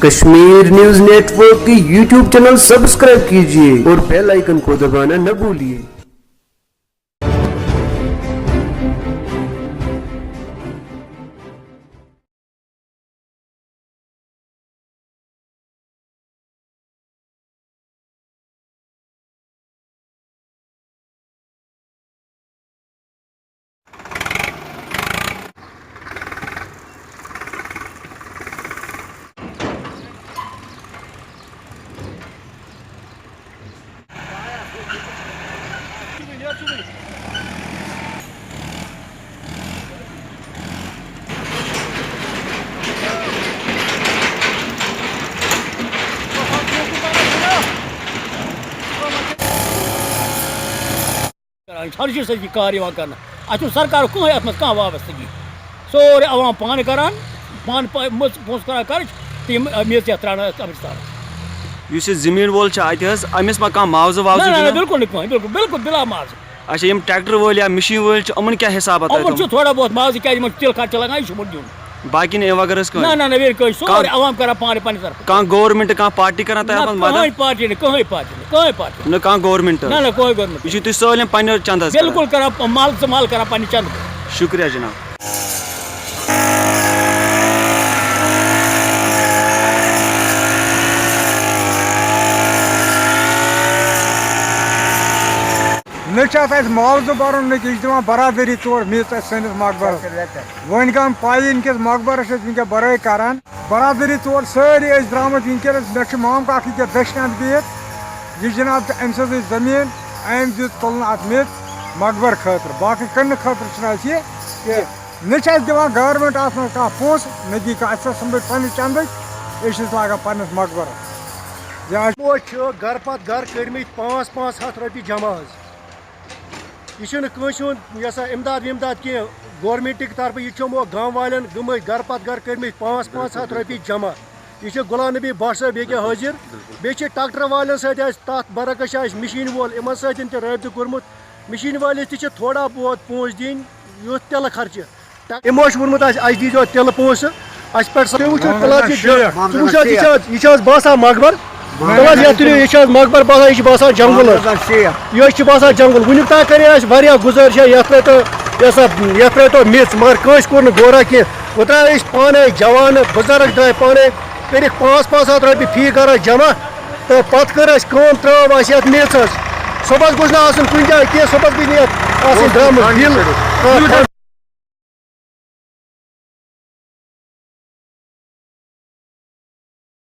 Kashmir news network के YouTube channel subscribe कीजिए और बेल आइकन को दबाना न भूलिए। हर चीज की कार कर अत सरकार कहें अत मह वाबस्तगी सोरे अवाम पान करान पान पोस कर खर्च तम मेज त्रान कबरस्तान जमीन वोल अमिस मा मुआवजा बिल्कुल बिल्कुल बिल्कुल बिला मुआवजा अच्छा यम ट्रैक्टर वोल या मशीन वोल अमन क्या हिसाब थोड़ा बहुत मुआवजा क्या तिल खर्च लगा यह दिन बाकी वगैरह ना सोरे अवाम कर पान पानी तरफ कह गवर्नमेंट कह पार्टी कर कहीं पार्टी कहीं पार्टी न कह गवर्नमेंट ना कोई गवर्नमेंट यह तुम सालम पन्न चंद बिल्कुल कर माल से माल कर पन्न चंद। शुक्रिया जनाब। न मुआवजा भर न दिवान बरादरी तौर मेज सैनिस मकबर वन गम पाई इनकस मकबरस वह बरई करान बरादरी तौर सारी द्राम वनकस मे माम का दशन बिहत यह जनाब अम जमीन अम दित तुलन अत मेज मकबर खतर बाकी कन्न खतर न दिवान गवर्नमेंट अत मह कह पोस न दी कह समझ पन्न चंद लागान पन्नस मकबर गर पत गर कर 500 रपी जमा यह इमदाद विमदाद कह गवर्नमेंट तरफ यह गाँव वाले गम गर पत गर कर 500 रपी जमा यह गुलाम नबी भट्ट साहब ये हाजिर बे ट्रैक्टर वाले तथ बरकस मशीन वोल इन रबत कोर्मुत मशीन वाले थोड़ा बहुत पोस दिन युथ तिल खर्च यमो वोनमुत दीजो तिल पोस यह बसान मकबर यह मकबर बसान यह बसान जंगल यह बसान जंगल वुन तक कर गुजारिश ये तो मिस मगर कस कोर गोरा कह वो त्रा पाने जवान बुजुर्ग द्राय पाने कर 500 रपी फी कर जमा तो पत कर त्रव ये मेज सुबह गुस कुन जाए कह सुबह गई द्राम बिल